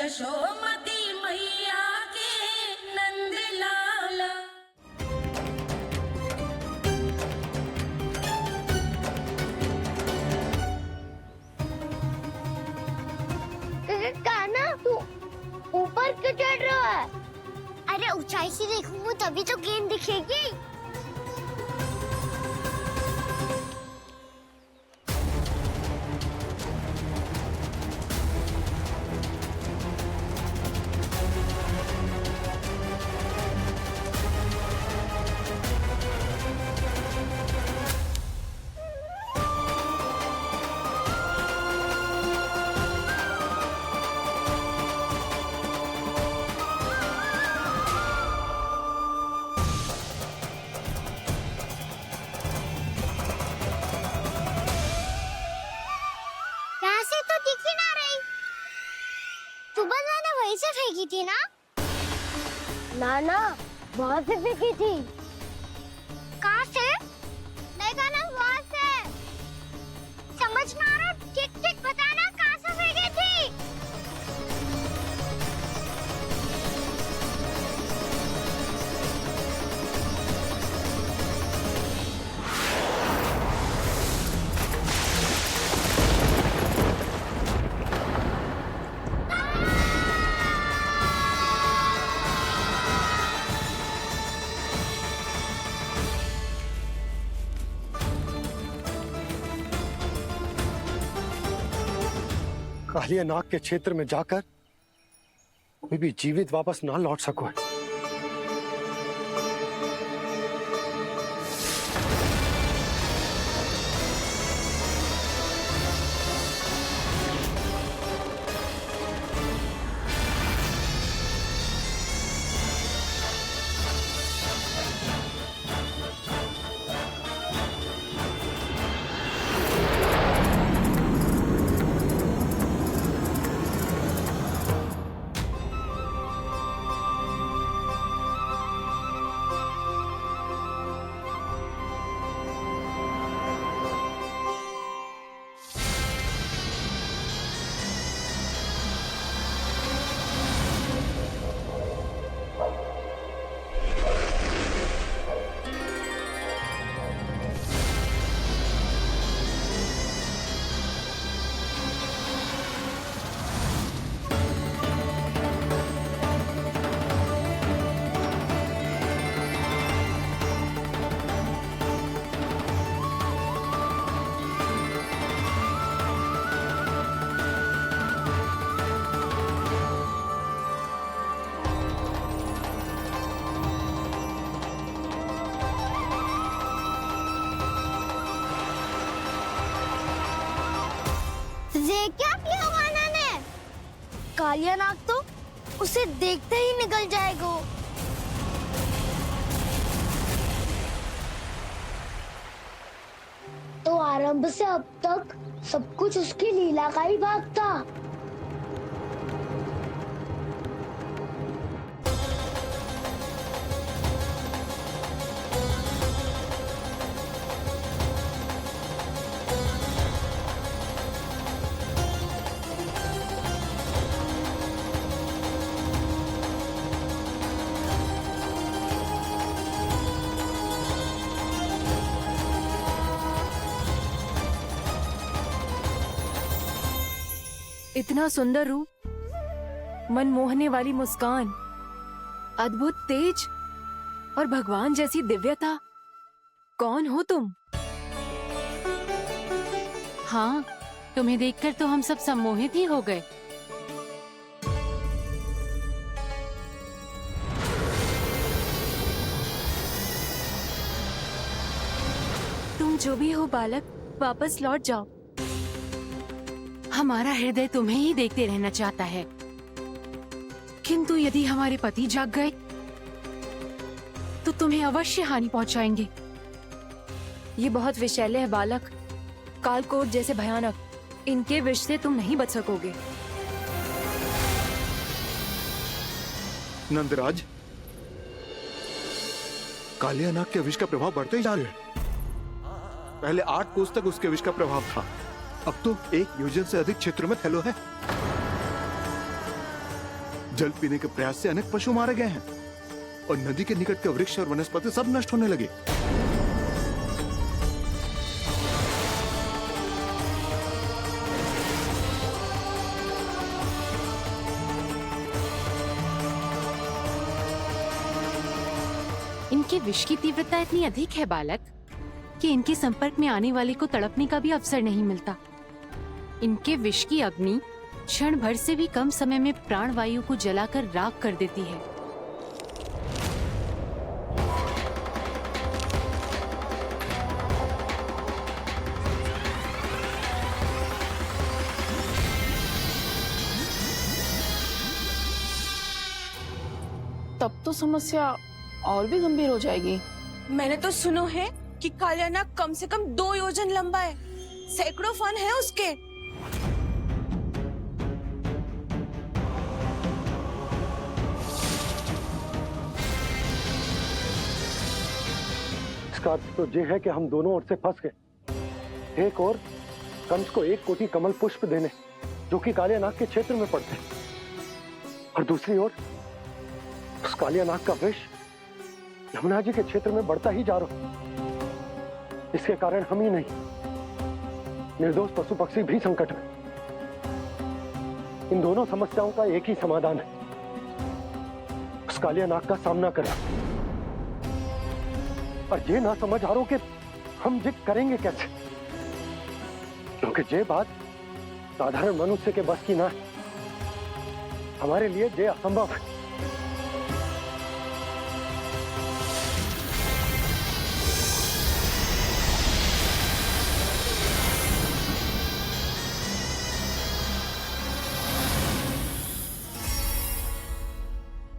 यशोमती मैया के नंद लाला। कान्हा, तू ऊपर क्यों चढ़ रहा है? अरे ऊंचाई से देखूंगा तभी तो गेंद दिखेगी। वहीं से फेंकी थी ना? ना, वहाँ से फेंकी थी। कहाँ से? मैं कहना वहाँ से। समझ ना आ रहा, ठीक बताना कहाँ से फेंकी थी? कालिया नाग के क्षेत्र में जाकर कोई भी जीवित वापस ना लौट सको है। ये क्या किया वाना ने? कालिया नाग तो उसे देखते ही निकल जाएगा। तो आरंभ से अब तक सब कुछ उसकी लीला का ही भाग था। इतना सुंदर रूप, मनमोहने वाली मुस्कान, अद्भुत तेज और भगवान जैसी दिव्यता। कौन हो तुम? हाँ, तुम्हें देखकर तो हम सब सम्मोहित ही हो गए। तुम जो भी हो बालक, वापस लौट जाओ। हमारा हृदय तुम्हें ही देखते रहना चाहता है, किंतु यदि हमारे पति जाग गए तो तुम्हें अवश्य हानि पहुंचाएंगे। ये बहुत विषैले है बालक, कालकोट जैसे भयानक। इनके विष से तुम नहीं बच सकोगे। नंदराज, कालिया नाग के विष का प्रभाव बढ़ते ही जा रहा है। पहले 8 कोस तक उसके विष का प्रभाव था, अब तो 1 योजन से अधिक क्षेत्र में फैलो है। जल पीने के प्रयास से अनेक पशु मारे गए हैं और नदी के निकट के वृक्ष और वनस्पति सब नष्ट होने लगे। इनके विष की तीव्रता इतनी अधिक है बालक कि इनके संपर्क में आने वाले को तड़पने का भी अवसर नहीं मिलता। इनके विष की अग्नि क्षण भर से भी कम समय में प्राण वायु को जलाकर राख कर देती है। तब तो समस्या और भी गंभीर हो जाएगी। मैंने तो सुनो है कि कालिया नाग कम से कम 2 योजन लंबा है, सैकड़ों फन है उसके। इसका अर्थ तो ये है कि हम दोनों ओर से फंस गए। एक और कंस को 1 कोटि कमल पुष्प देने जो कि कालिया नाग के क्षेत्र में पड़ते, और दूसरी ओर उस कालिया नाग का विष यमुना जी के क्षेत्र में बढ़ता ही जा रहा। इसके कारण हम ही नहीं, निर्दोष पशु पक्षी भी संकट में। इन दोनों समस्याओं का एक ही समाधान है, उस कालिया नाग का सामना करना। और ये ना समझ आ रहा कि हम ये करेंगे कैसे, क्योंकि ये बात साधारण मनुष्य के बस की ना है। हमारे लिए ये असंभव है।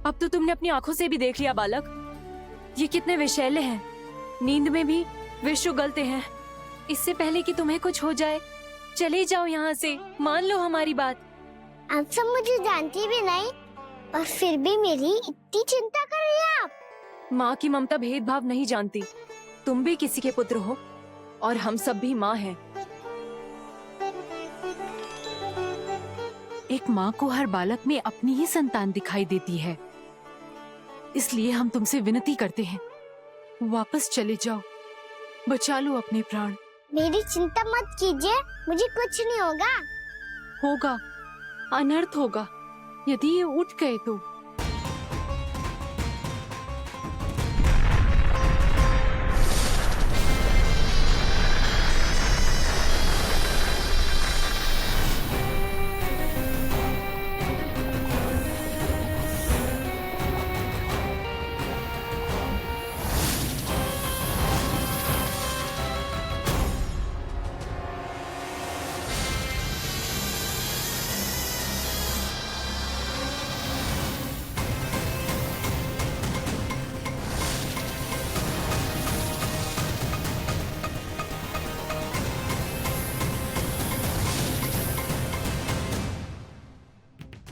अब तो तुमने अपनी आंखों से भी देख लिया बालक, ये कितने विषैले हैं। नींद में भी विष उगलते हैं। इससे पहले कि तुम्हें कुछ हो जाए, चले जाओ यहाँ से, मान लो हमारी बात। आप सब मुझे जानती भी नहीं और फिर भी मेरी इतनी चिंता कर रही हैं आप। माँ की ममता भेदभाव नहीं जानती। तुम भी किसी के पुत्र हो और हम सब भी माँ हैं। एक माँ को हर बालक में अपनी ही संतान दिखाई देती है, इसलिए हम तुमसे विनती करते हैं, वापस चले जाओ, बचा लो अपने प्राण। मेरी चिंता मत कीजिए, मुझे कुछ नहीं होगा। होगा, अनर्थ होगा यदि ये उठ गए तो।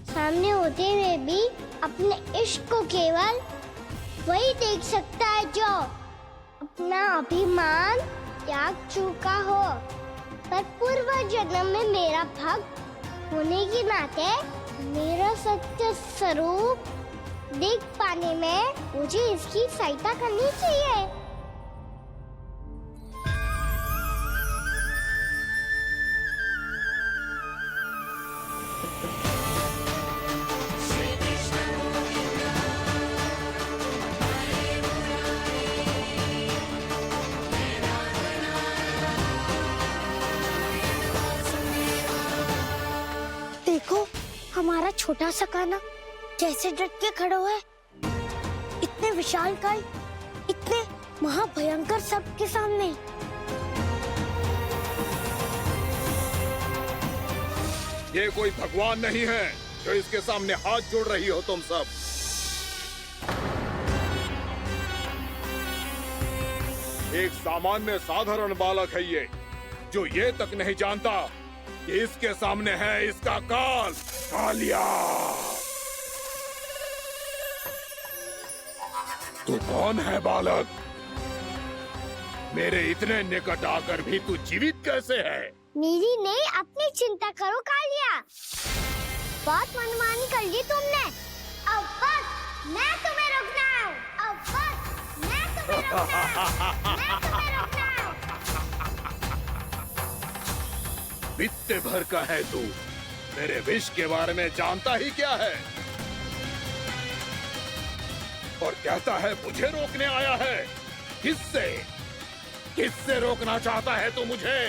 सामने होते हुए भी अपने इश्क को केवल वही देख सकता है जो अपना अभिमान त्याग चुका हो। पर पूर्व जन्म में मेरा भक्त होने के नाते मेरा सत्य स्वरूप देख पाने में मुझे इसकी सहायता करनी चाहिए। देखो हमारा छोटा सा कान्हा कैसे डट के खड़ा हुआ है। इतने विशालकाय, इतने महाभयंकर सबके सामने। ये कोई भगवान नहीं है जो इसके सामने हाथ जोड़ रही हो तुम सब। एक सामान्य साधारण बालक है ये, जो ये तक नहीं जानता कि इसके सामने है इसका काल, कालिया। तू कौन है बालक? मेरे इतने निकट आकर भी तू जीवित कैसे है? मेरी नहीं, अपनी चिंता करो कालिया। बहुत मनमानी कर ली तुमने। मैं तुम्हें रोकना हूँ। अब बस मैं तुम्हें रोकना हूँ। मैं तुम्हें रोकना हूँ। बित्ते भर का है तू, मेरे विष के बारे में जानता ही क्या है? और कहता है मुझे रोकने आया है। किससे? किससे रोकना चाहता है तू मुझे?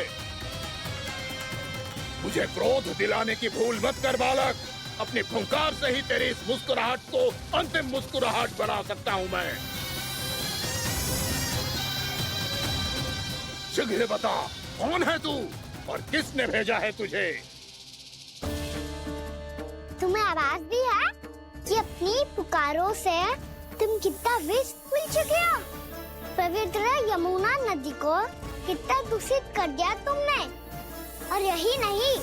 मुझे क्रोध दिलाने की भूल मत कर बालक। अपनी फुंकार से ही तेरी इस मुस्कुराहट को अंतिम मुस्कुराहट बना सकता हूं मैं। शीघ्र बता, कौन है तू और किसने भेजा है तुझे? तुम्हें आवाज भी है कि अपनी पुकारों से तुम कितना विष भूल चुके हो। पवित्र यमुना नदी को कितना दूषित कर दिया तुमने। और यही नहीं,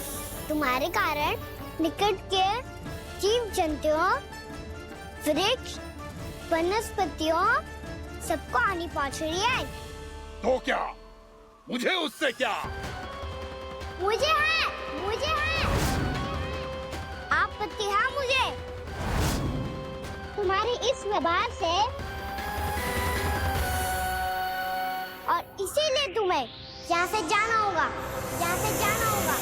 तुम्हारे कारण निकट के जीव जंतुओं, वृक्ष, वनस्पतियों सबको हानि पहुंच रही है। तो क्या? मुझे उससे क्या? मुझे है आपत्ति है मुझे तुम्हारी इस व्यवहार से, और इसीलिए तुम्हें यहाँ से जाना होगा। यहाँ से जाना होगा।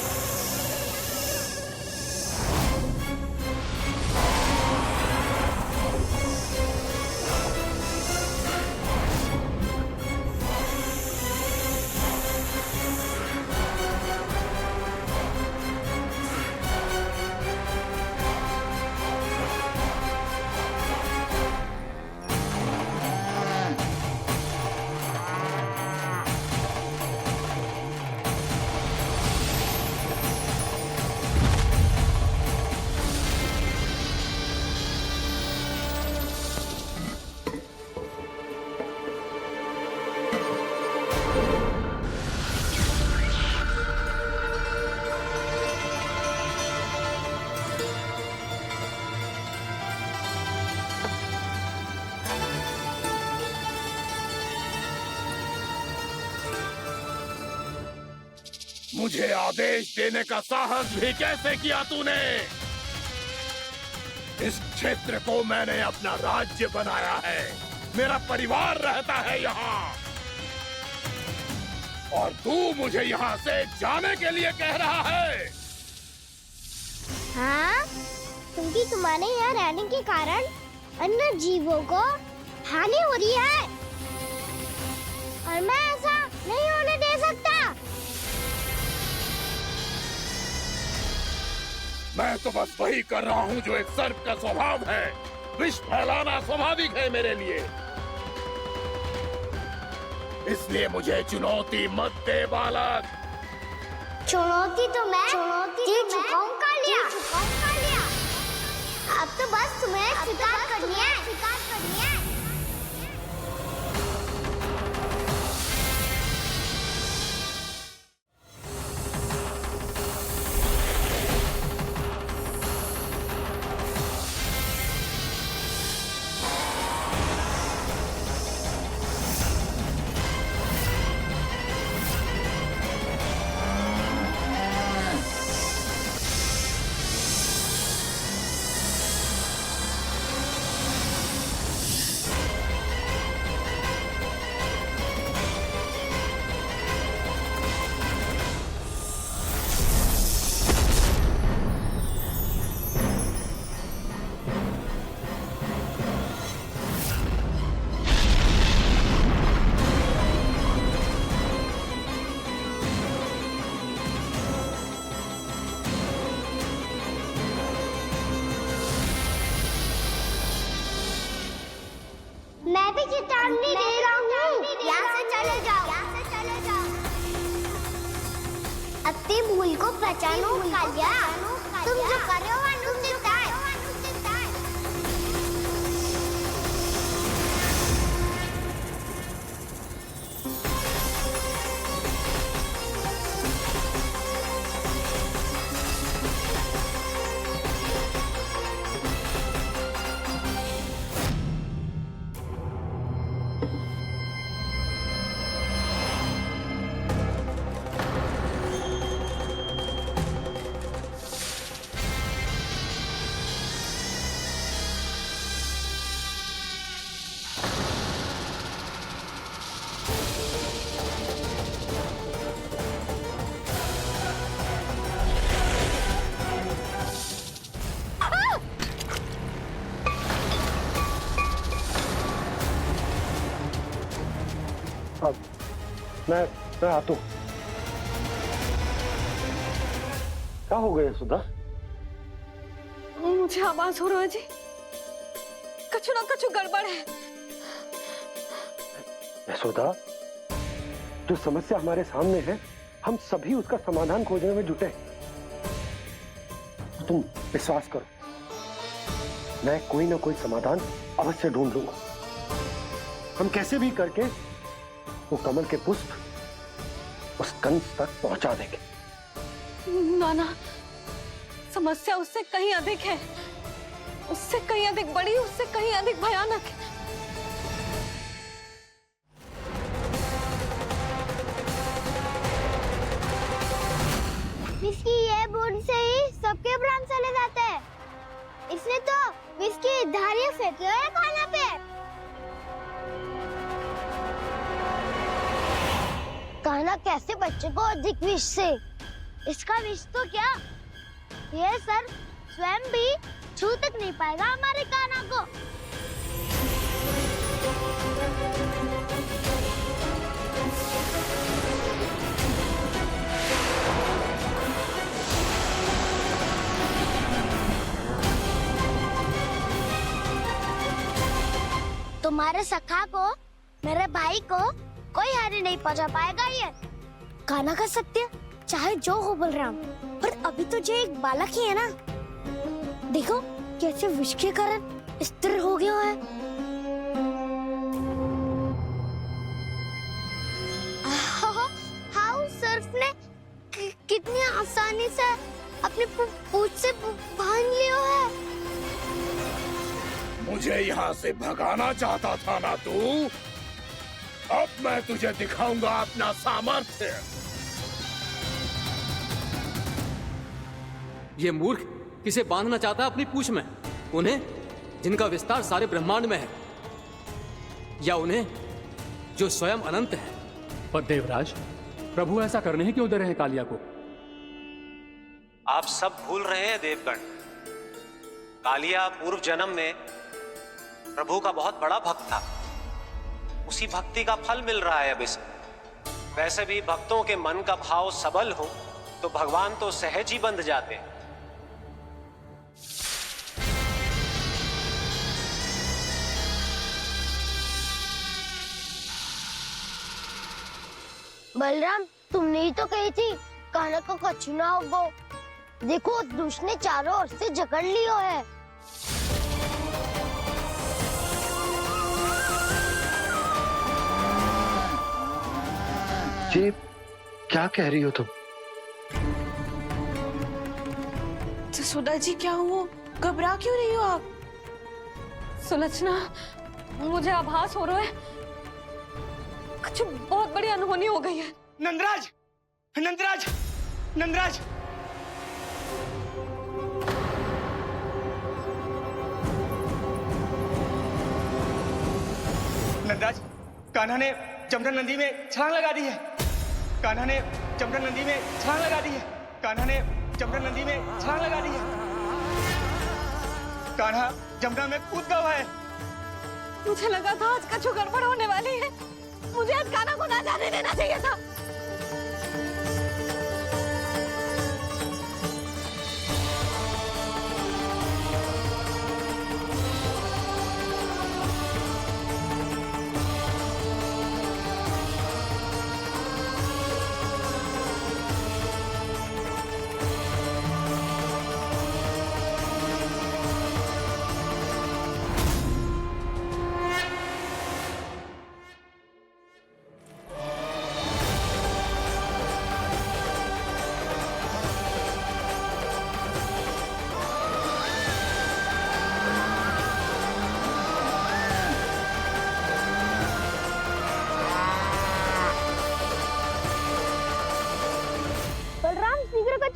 मुझे आदेश देने का साहस भी कैसे किया तूने? इस क्षेत्र को मैंने अपना राज्य बनाया है। मेरा परिवार रहता है यहाँ, और तू मुझे यहाँ से जाने के लिए कह रहा है? हाँ, क्योंकि तुम्हारे यहाँ रहने के कारण अन्य जीवों को हानि हो रही है, और मैं ऐसा नहीं होने दे सकता। मैं तो बस वही कर रहा हूँ जो एक सर्प का स्वभाव है। विष फैलाना स्वाभाविक है मेरे लिए। इसलिए मुझे चुनौती मत दे बालक। चुनौती तो मैं दे चुका हूँ कालिया। अब तो बस तुम्हें शिकार करनी है। मैं भी चेतावनी दे रहा हूँ, यहाँ से चले जाओ। अपनी भूल को पहचानो कालिया। तुम जो कर रहे हो वह अनुचित है। मैं आता हूं। क्या हो गया सुधा? मुझे आवाज हो रहा है जी, कछु ना कछु गड़बड़ है। यशोदा, जो समस्या हमारे सामने है, हम सभी उसका समाधान खोजने में जुटे। तुम विश्वास करो, मैं कोई ना कोई समाधान अवश्य ढूंढ लूंगा। हम कैसे भी करके वो कमल के पुष्प उस कंस तक पहुंचा देंगे। नाना, समस्या उससे कहीं अधिक है, उससे कहीं अधिक बड़ी, उससे कहीं अधिक भयानक है। विस्की ये बूंद से ही सबके प्राण चले जाते हैं। इसने तो विस्की धारियां फेंकी है खाना पे। कान्हा कैसे बच्चे को अधिक विष से? इसका विष तो क्या, ये सर स्वयं भी छू तक नहीं पाएगा हमारे कान्हा को। तुम्हारे सखा को, मेरे भाई को कोई हानि नहीं पहुंचा पाएगा। ये कान्हा का सत्य चाहे जो हो बलराम, पर अभी तो जो एक बालक ही है ना। देखो कैसे विष के कारण स्थिर हो गया है। हाउ सर्फ ने कितनी आसानी से अपनी पूंछ से बांध लिया है। मुझे यहाँ से भगाना चाहता था ना तू? अब मैं तुझे दिखाऊंगा अपना सामर्थ्य। ये मूर्ख किसे बांधना चाहता है अपनी पूंछ में? उन्हें जिनका विस्तार सारे ब्रह्मांड में है, या उन्हें जो स्वयं अनंत है? पर देवराज, प्रभु ऐसा करने ही क्यों दे रहे हैं कालिया को? आप सब भूल रहे हैं देवगण। कालिया पूर्व जन्म में प्रभु का बहुत बड़ा भक्त था। उसी भक्ति का फल मिल रहा है अब इसे। वैसे भी भक्तों के मन का भाव सबल हो तो भगवान तो सहज ही बंध जाते हैं। बलराम, तुमने ही तो कही थी कान्हा को कछु ना होगो। देखो उस दुष्ट ने चारों ओर से जकड़ लियो है। ये क्या कह रही हो तुम? सुधा जी, क्या हुआ? घबरा क्यों रही हो आप? सुलक्षणा, मुझे आभास हो रहा है कुछ बहुत बड़ी अनहोनी हो गई है। नंदराज, नंदराज, नंदराज, नंदराज, कान्हा ने जमदग्नि नदी में छलांग लगा दी है। कान्हा ने जमदग्नि नदी में छलांग लगा दी है। कान्हा ने जमदग्नि नदी में छलांग लगा दी है। कान्हा जमुना में कूद गया है। मुझे लगा था आज कछु गड़बड़ होने वाली है। मुझे आज कान्हा को ना जाने देना चाहिए था।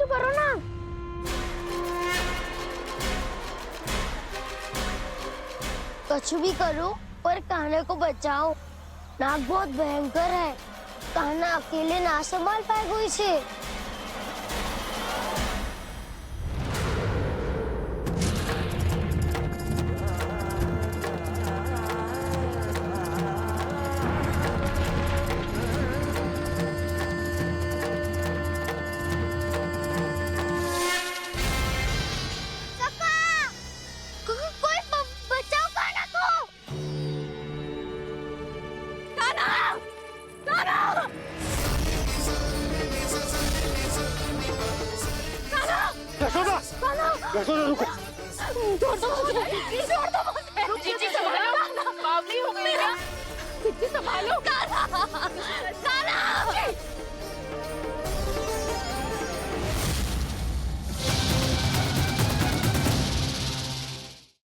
करो ना। कछु भी करो पर कान्हा को बचाओ। नाग बहुत भयंकर है। कान्हा अकेले ना संभाल पाएगा इसे। यशोदा रुको। जीजी संभालो, बावली हो गई क्या? जीजी संभालो।